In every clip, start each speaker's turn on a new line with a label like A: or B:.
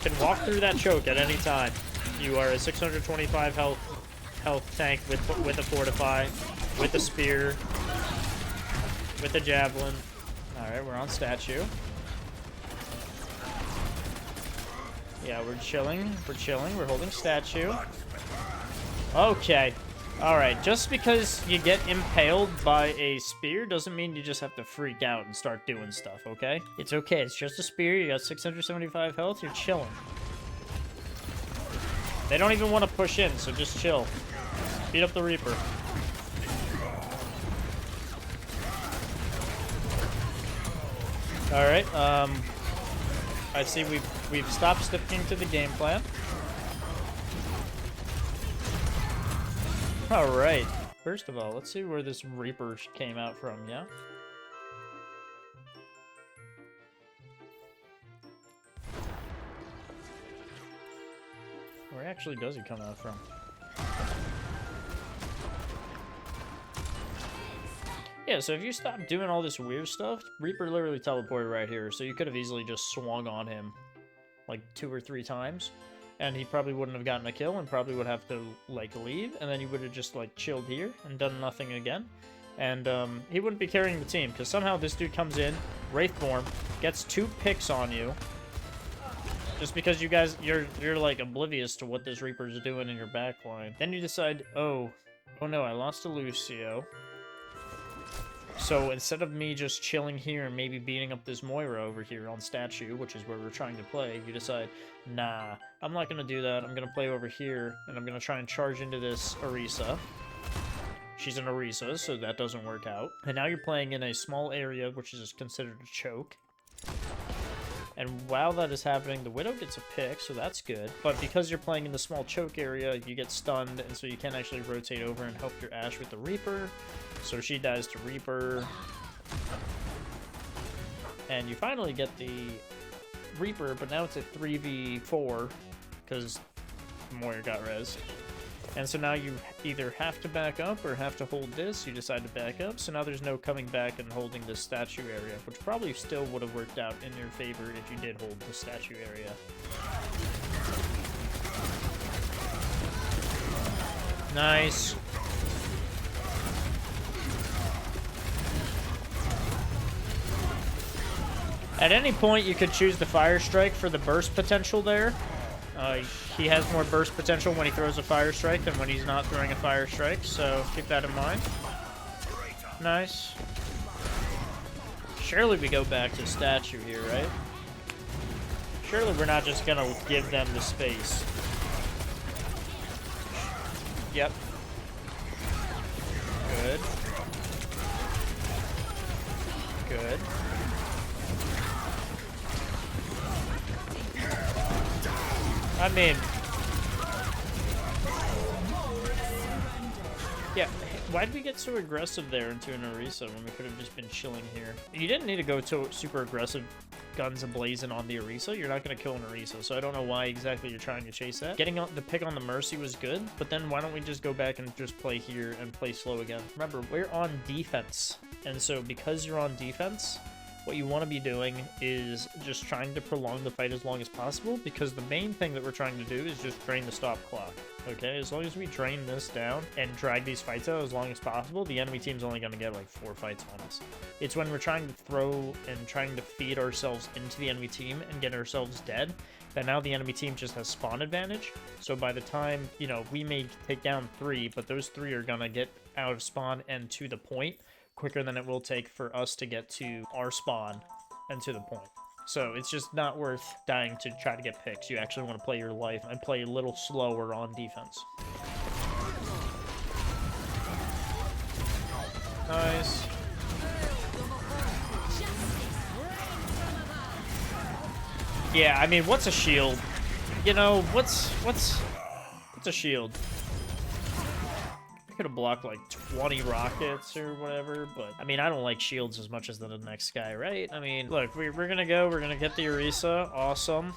A: can walk through that choke at any time. You are a 625 health tank with a fortify, with a spear, with a javelin. All right, we're on statue. Yeah, we're chilling. We're chilling. We're holding statue. Okay. All right. Just because you get impaled by a spear doesn't mean you just have to freak out and start doing stuff, okay? It's okay. It's just a spear. You got 675 health. You're chilling. They don't even want to push in, so just chill. Beat up the Reaper. All right. I see we've stopped sticking to the game plan. All right. First of all, let's see where this Reaper came out from, yeah? Where actually does he come out from? Yeah, so if you stop doing all this weird stuff, Reaper literally teleported right here, so you could have easily just swung on him like 2 or 3 times, and he probably wouldn't have gotten a kill and probably would have to, like, leave, and then you would have just, like, chilled here and done nothing again. And he wouldn't be carrying the team, because somehow this dude comes in, Wraithform, gets 2 picks on you, just because you guys, you're like, oblivious to what this Reaper's doing in your backline. Then you decide, oh no, I lost to Lucio. So instead of me just chilling here and maybe beating up this Moira over here on statue, which is where we're trying to play, you decide, nah, I'm not going to do that. I'm going to play over here, and I'm going to try and charge into this Orisa. She's an Orisa, so that doesn't work out. And now you're playing in a small area, which is considered a choke. And while that is happening, the Widow gets a pick, so that's good. But because you're playing in the small choke area, you get stunned, and so you can't actually rotate over and help your Ashe with the Reaper. So she dies to Reaper. And you finally get the Reaper, but now it's a 3v4, because Moira got res. And so now you either have to back up or have to hold this. You decide to back up, so now there's no coming back and holding this statue area, which probably still would have worked out in your favor if you did hold the statue area. Nice. At any point, you could choose the Fire Strike for the burst potential there. He has more burst potential when he throws a Fire Strike than when he's not throwing a Fire Strike, so keep that in mind. Nice. Surely we go back to statue here, right? Surely we're not just gonna give them the space. Yep. Good. Good. I mean, yeah, why did we get so aggressive there into an Orisa when we could have just been chilling here? You didn't need to go to super aggressive guns ablazing on the Orisa. You're not going to kill an Orisa, so I don't know why exactly you're trying to chase that. Getting the pick on the Mercy was good, but then why don't we just go back and just play here and play slow again? Remember, we're on defense, and so because you're on defense, what you want to be doing is just trying to prolong the fight as long as possible, because the main thing that we're trying to do is just drain the stop clock, okay? As long as we drain this down and drag these fights out as long as possible, the enemy team's only going to get like 4 fights on us. It's when we're trying to throw and trying to feed ourselves into the enemy team and get ourselves dead that now the enemy team just has spawn advantage. So by the time, you know, we may take down 3, but those 3 are going to get out of spawn and to the point quicker than it will take for us to get to our spawn and to the point. So it's just not worth dying to try to get picks. You actually want to play your life and play a little slower on defense. Nice. Yeah, I mean, what's a shield? You know, what's a shield? Could have blocked like 20 rockets or whatever, but I mean, I don't like shields as much as the next guy, right? I mean, look, we're gonna get the Orisa. Awesome.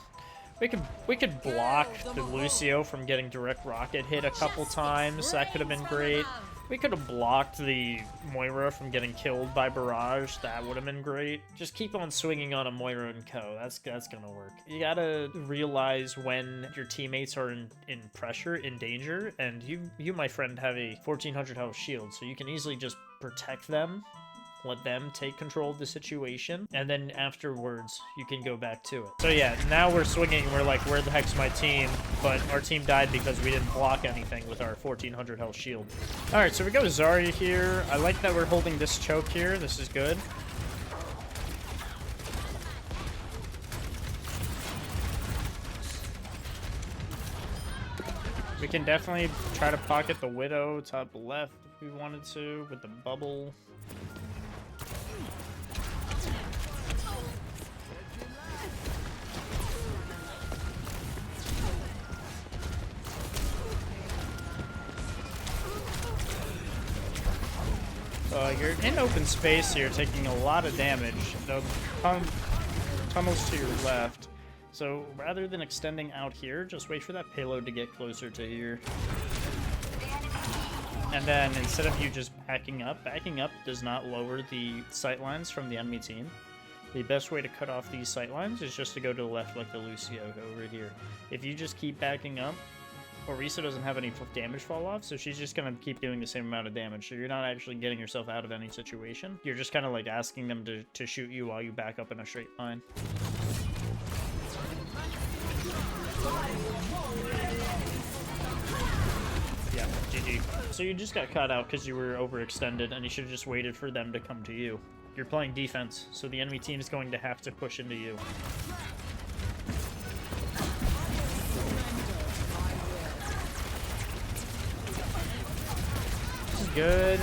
A: We could block the Lucio from getting direct rocket hit a couple times. That could have been great. We could have blocked the Moira from getting killed by Barrage. That would have been great. Just keep on swinging on a Moira and co. That's gonna work. You gotta realize when your teammates are in pressure, in danger, and you, my friend, have a 1400 health shield, so you can easily just protect them. Let them take control of the situation, and then afterwards you can go back to it. So yeah, now we're swinging. We're like, where the heck's my team? But our team died because we didn't block anything with our 1400 health shield. All right, so we go with Zarya here. I like that we're holding this choke here. This is good. We can definitely try to pocket the Widow top left if we wanted to with the bubble. You're in open space here, taking a lot of damage. The tunnels to your left. So rather than extending out here, just wait for that payload to get closer to here. And then instead of you just backing up does not lower the sightlines from the enemy team. The best way to cut off these sightlines is just to go to the left like the Lucio over here. If you just keep backing up, Orisa doesn't have any damage fall off, so she's just gonna keep doing the same amount of damage. So you're not actually getting yourself out of any situation. You're just kind of like asking them to shoot you while you back up in a straight line. Yeah, GG. So you just got caught out because you were overextended, and you should have just waited for them to come to you. You're playing defense, so the enemy team is going to have to push into you. Good.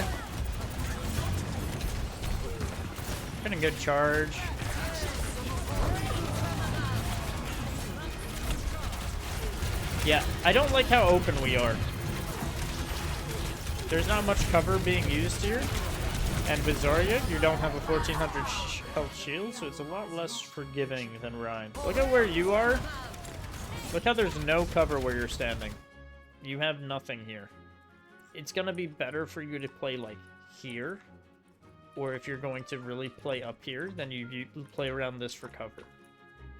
A: Getting a good charge. Yeah, I don't like how open we are. There's not much cover being used here. And with Zarya, you don't have a 1400 health shield, so it's a lot less forgiving than Ryan. Look at where you are. Look how there's no cover where you're standing. You have nothing here. It's gonna be better for you to play like here, or if you're going to really play up here, then you play around this for cover.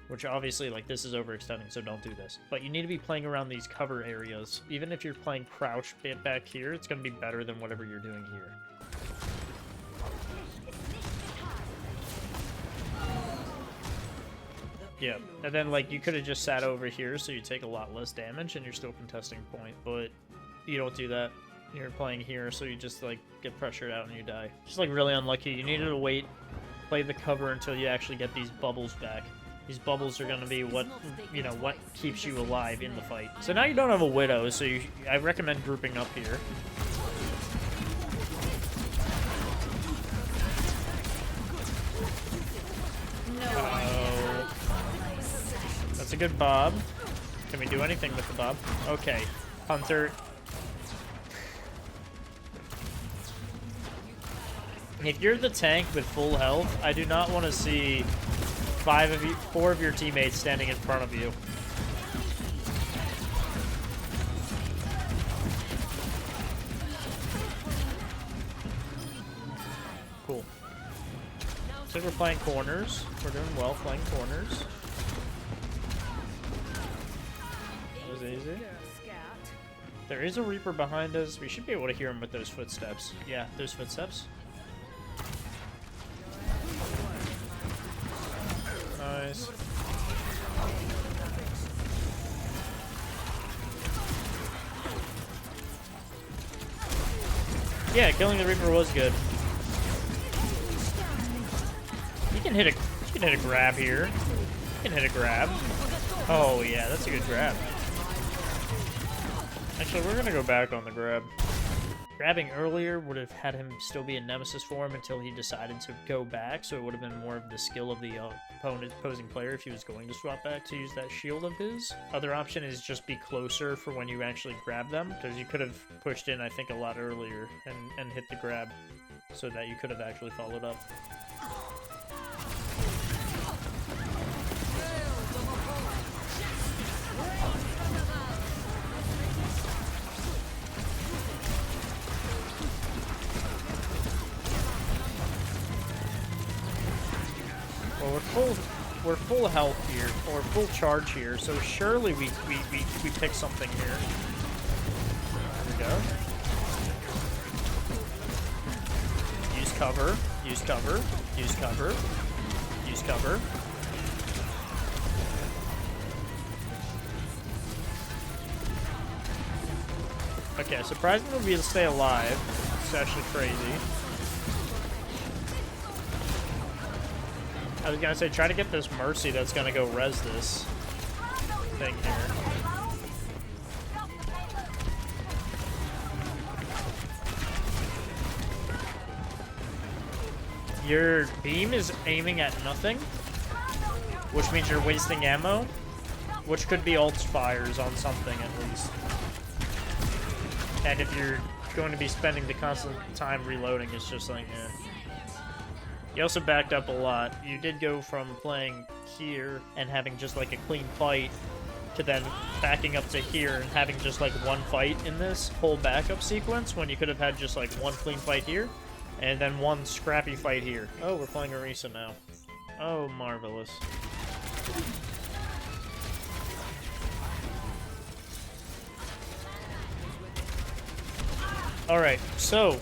A: Which obviously, like, this is overextending, so don't do this. But you need to be playing around these cover areas. Even if you're playing crouch back here, it's gonna be better than whatever you're doing here. Yeah, and then like you could have just sat over here, so you take a lot less damage, and you're still contesting point. But you don't do that. You're playing here, so you just like get pressured out and you die. Just like really unlucky. You needed to wait, play the cover until you actually get these bubbles back. These bubbles are gonna be what, you know, what keeps you alive in the fight. So now you don't have a Widow, so I recommend grouping up here. Oh, that's a good Bob. Can we do anything with the Bob? Okay, Hunter. If you're the tank with full health, I do not want to see 4 of your teammates standing in front of you. Cool. So we're playing corners. We're doing well playing corners. That was easy. There is a Reaper behind us. We should be able to hear him with those footsteps. Yeah, those footsteps. Nice. Yeah, killing the Reaper was good. You can hit a grab here. You can hit a grab. Oh yeah, that's a good grab. Actually, we're gonna go back on the grab. Grabbing earlier would have had him still be in Nemesis form until he decided to go back, so it would have been more of the skill of the opposing player if he was going to swap back to use that shield of his. Other option is just be closer for when you actually grab them, because you could have pushed in, I think, a lot earlier and hit the grab so that you could have actually followed up. we're full health here, or full charge here, so surely we pick something here. There we go. Use cover, use cover, use cover, use cover. Okay, surprisingly we'll be able to stay alive. It's actually crazy. I was gonna say, try to get this Mercy that's gonna go res this thing here. Your beam is aiming at nothing, which means you're wasting ammo, which could be ult fires on something at least. And if you're going to be spending the constant time reloading, it's just like, eh. You also backed up a lot. You did go from playing here and having just like a clean fight to then backing up to here and having just like one fight in this whole backup sequence when you could have had just like one clean fight here and then one scrappy fight here. Oh, we're playing Orisa now. Oh, marvelous. Alright, so...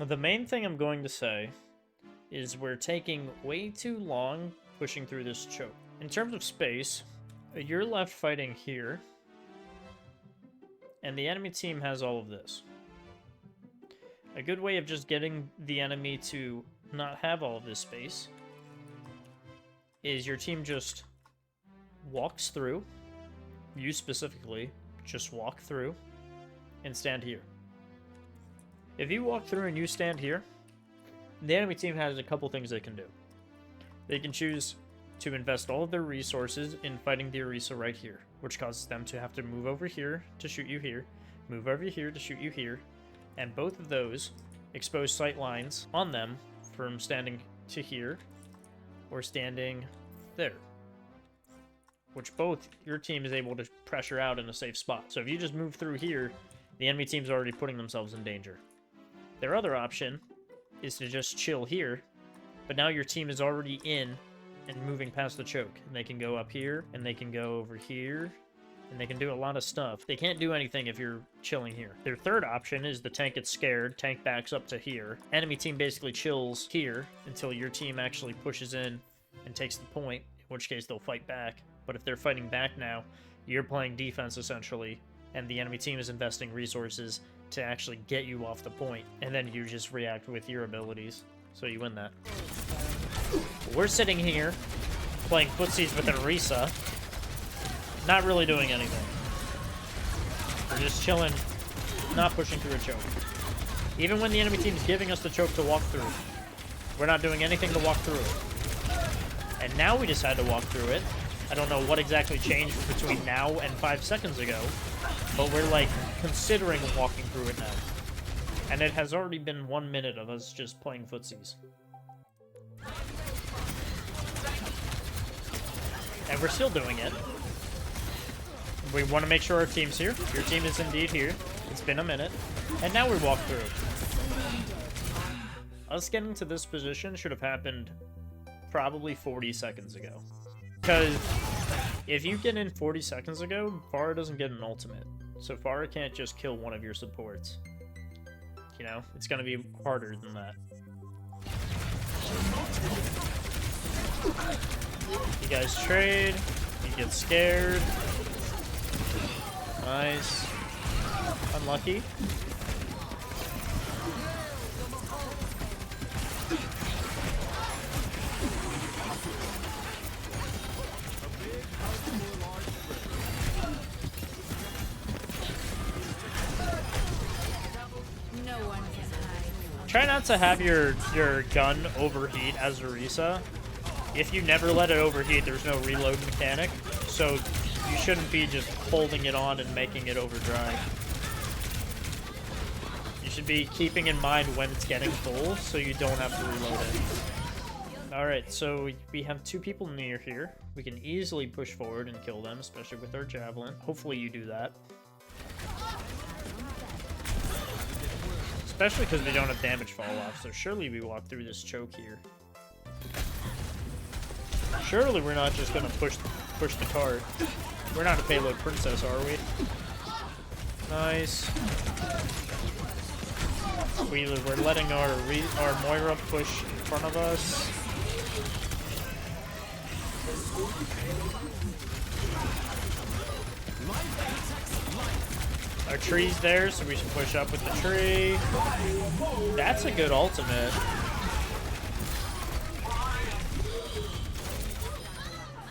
A: the main thing I'm going to say is we're taking way too long pushing through this choke. In terms of space, you're left fighting here, and the enemy team has all of this. A good way of just getting the enemy to not have all of this space is your team just walks through, you specifically, just walk through, and stand here. If you walk through and you stand here, the enemy team has a couple things they can do. They can choose to invest all of their resources in fighting the Orisa right here, which causes them to have to move over here to shoot you here, move over here to shoot you here, and both of those expose sight lines on them from standing to here or standing there, which both your team is able to pressure out in a safe spot. So if you just move through here, the enemy team's already putting themselves in danger. Their other option is to just chill here, but now your team is already in and moving past the choke. And they can go up here, and they can go over here, and they can do a lot of stuff. They can't do anything if you're chilling here. Their third option is the tank gets scared, tank backs up to here. Enemy team basically chills here until your team actually pushes in and takes the point, in which case they'll fight back. But if they're fighting back now, you're playing defense essentially, and the enemy team is investing resources to actually get you off the point, and then you just react with your abilities, so you win that. We're sitting here, playing footsies with an Orisa, not really doing anything. We're just chilling, not pushing through a choke. Even when the enemy team's giving us the choke to walk through, we're not doing anything to walk through it. And now we decide to walk through it. I don't know what exactly changed between now and 5 seconds ago, but we're like considering walking through it now. And it has already been 1 minute of us just playing footsies. And we're still doing it. We want to make sure our team's here. Your team is indeed here. It's been a minute. And now we walk through. Us getting to this position should have happened probably 40 seconds ago. Because if you get in 40 seconds ago, Pharah doesn't get an ultimate. So Pharah can't just kill one of your supports. You know, it's going to be harder than that. You guys trade. You get scared. Nice. Unlucky. Try not to have your gun overheat as Orisa. If you never let it overheat, there's no reload mechanic, so you shouldn't be just holding it on and making it overdrive. You should be keeping in mind when it's getting full, so you don't have to reload it. Alright, so we have 2 people near here. We can easily push forward and kill them, especially with our javelin. Hopefully you do that. especially because we don't have damage fall off, so surely we walk through this choke here. Surely we're not just gonna push the cart. We're not a payload princess, are we? Nice. We're letting our Moira push in front of us. Our tree's there, so we should push up with the tree. That's a good ultimate.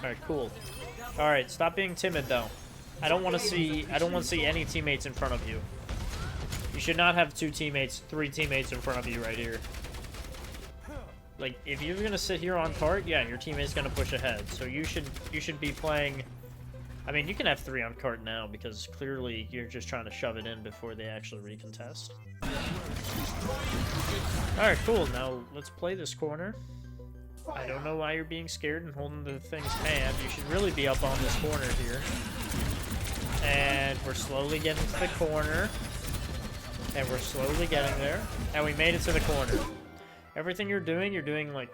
A: Alright, cool. Alright, stop being timid though. I don't want to see any teammates in front of you. You should not have 2 teammates, 3 teammates in front of you right here. Like, if you're gonna sit here on cart, yeah, your teammate's gonna push ahead. So you should be playing. I mean, you can have 3 on cart now because clearly you're just trying to shove it in before they actually recontest. Alright, cool. Now let's play this corner. I don't know why you're being scared and holding the thing's hand. You should really be up on this corner here. And we're slowly getting to the corner. And we're slowly getting there. And we made it to the corner. Everything you're doing like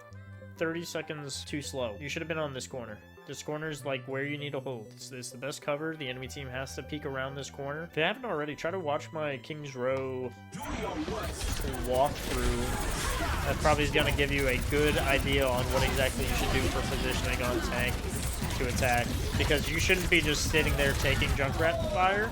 A: 30 seconds too slow. You should have been on this corner. This corner is like where you need to hold. It's the best cover. The enemy team has to peek around this corner. If you haven't already, try to watch my King's Row walkthrough. That probably is going to give you a good idea on what exactly you should do for positioning on tank to attack. Because you shouldn't be just sitting there taking Junkrat fire.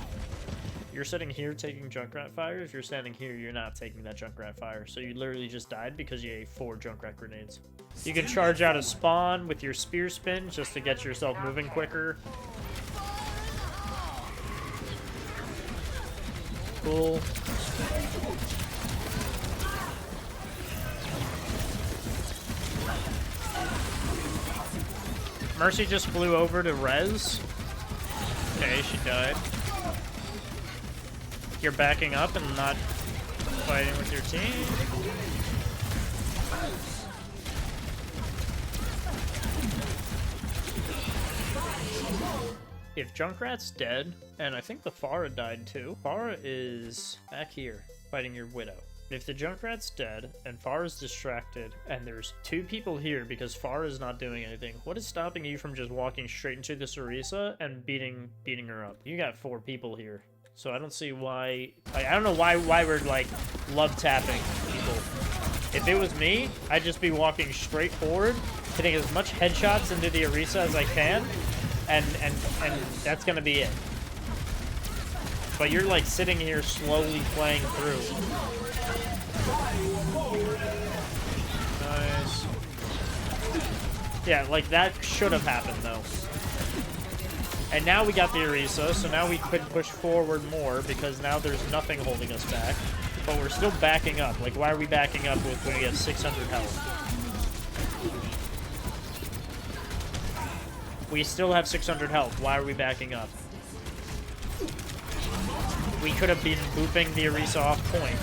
A: You're sitting here taking Junkrat fire. If you're standing here, you're not taking that Junkrat fire. So you literally just died because you ate 4 Junkrat grenades. You can charge out a spawn with your spear spin just to get yourself moving quicker. Cool. Mercy just flew over to res. Okay, she died. You're backing up and not fighting with your team. If Junkrat's dead, and I think the Pharah died too, Pharah is back here fighting your Widow. If the Junkrat's dead and Pharah's distracted and there's 2 people here because Pharah is not doing anything, what is stopping you from just walking straight into this Orisa and beating her up? You got 4 people here. So I don't see why, like, I don't know why we're like love tapping people. If it was me, I'd just be walking straight forward, hitting as much headshots into the Orisa as I can, and that's gonna be it. But you're like sitting here slowly playing through. Nice. Yeah, like that should have happened though. And now we got the Orisa, so now we could push forward more because now there's nothing holding us back. But we're still backing up. Like, why are we backing up when we have 600 health? We still have 600 health. Why are we backing up? We could have been booping the Orisa off point.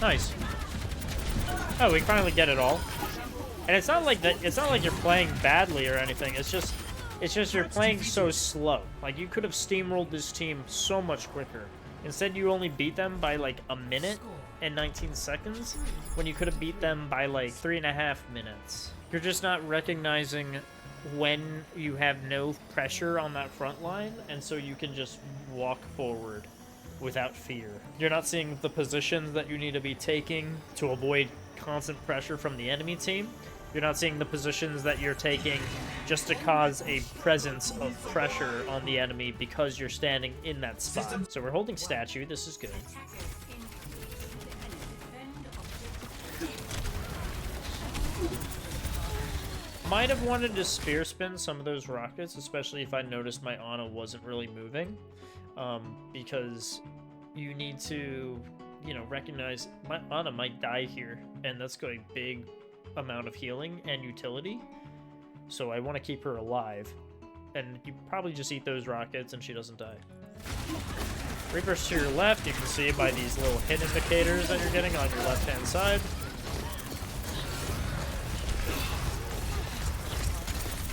A: Nice. Oh, we finally get it all. And it's not like that. It's not like you're playing badly or anything. It's just you're playing so slow. Like, you could have steamrolled this team so much quicker. Instead, you only beat them by like a minute and 19 seconds when you could have beat them by like 3.5 minutes. You're just not recognizing when you have no pressure on that front line, and so you can just walk forward without fear. You're not seeing the positions that you need to be taking to avoid constant pressure from the enemy team. You're not seeing the positions that you're taking just to cause a presence of pressure on the enemy because you're standing in that spot. So we're holding statue. This is good. Might have wanted to spear spin some of those rockets, especially if I noticed my Ana wasn't really moving. Because you need to, you know, recognize my Ana might die here, and that's got a big amount of healing and utility. So I want to keep her alive, and you probably just eat those rockets and she doesn't die. Reaper's to your left. You can see by these little hit indicators that you're getting on your left-hand side.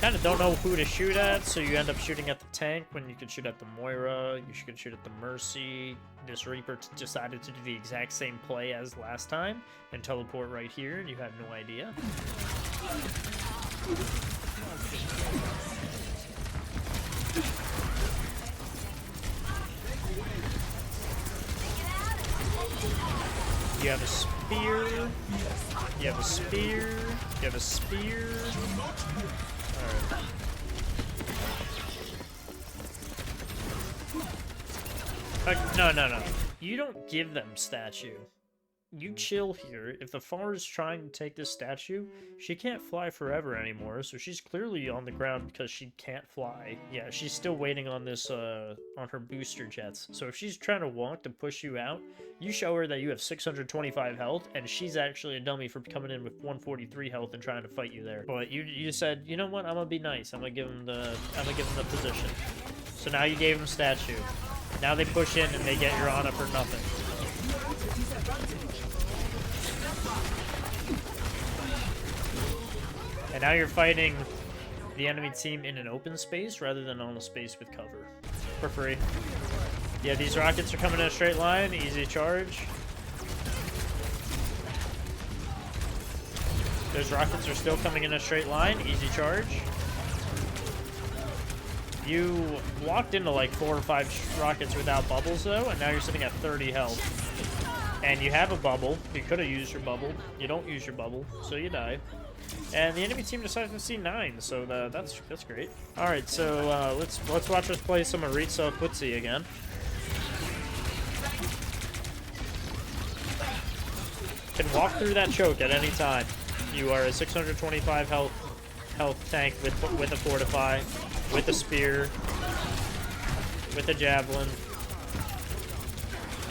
A: kind of don't know who to shoot at, so you end up shooting at the tank when you could shoot at the Moira, you could shoot at the Mercy. This Reaper decided to do the exact same play as last time and teleport right here, and you had no idea. You have a spear. You have a spear. You have a spear. Alright. No. You don't give them statue. You chill here. If the Far is trying to take this statue, she can't fly forever anymore, so she's clearly on the ground because she can't fly. Yeah, she's still waiting on this, on her booster jets. So if she's trying to walk to push you out, you show her that you have 625 health, and she's actually a dummy for coming in with 143 health and trying to fight you there. But you said, you know what, I'm gonna be nice. I'm gonna give him the position. So now you gave him statue. Now they push in and they get your Ana for nothing. And now you're fighting the enemy team in an open space rather than on a space with cover. For free. Yeah, these rockets are coming in a straight line. Easy charge. Those rockets are still coming in a straight line. Easy charge. You walked into like 4 or 5 rockets without bubbles though, and now you're sitting at 30 health. And you have a bubble. You could have used your bubble. You don't use your bubble, so you die. And the enemy team decides to C9, so that's great. All right, so let's watch us play some Aritza Footsie again. Can walk through that choke at any time. You are a 625 health tank with a fortify, with a spear, with a javelin,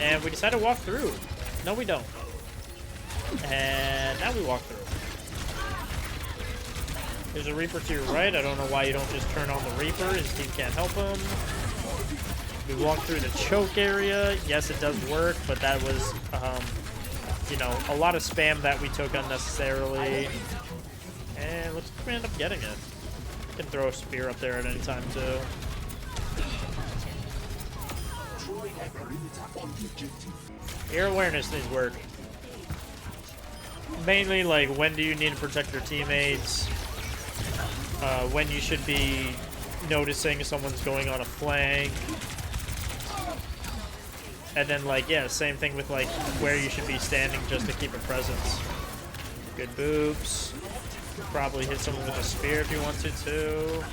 A: and we decide to walk through. No, we don't. And now we walk through. There's a Reaper to your right. I don't know why you don't just turn on the Reaper. His team can't help him. We walk through the choke area. Yes, it does work, but that was, you know, a lot of spam that we took unnecessarily. And looks like we end up getting it. You can throw a spear up there at any time, too. Air awareness needs work. Mainly, like, when do you need to protect your teammates? When you should be noticing someone's going on a flank. And then, like, yeah, same thing with, like, where you should be standing just to keep a presence. Good boops. Probably hit someone with a spear if you wanted to.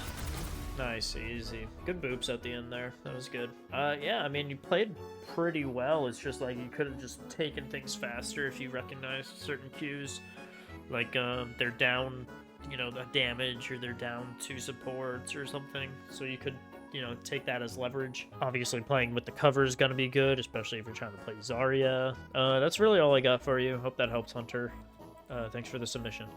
A: Nice, easy. Good boops at the end there. That was good. Yeah, I mean, you played pretty well. It's just like you could have just taken things faster if you recognized certain cues. Like, they're down, you know, the damage, or they're down 2 supports or something. So you could, you know, take that as leverage. Obviously, playing with the cover is going to be good, especially if you're trying to play Zarya. That's really all I got for you. Hope that helps, Hunter. Thanks for the submission.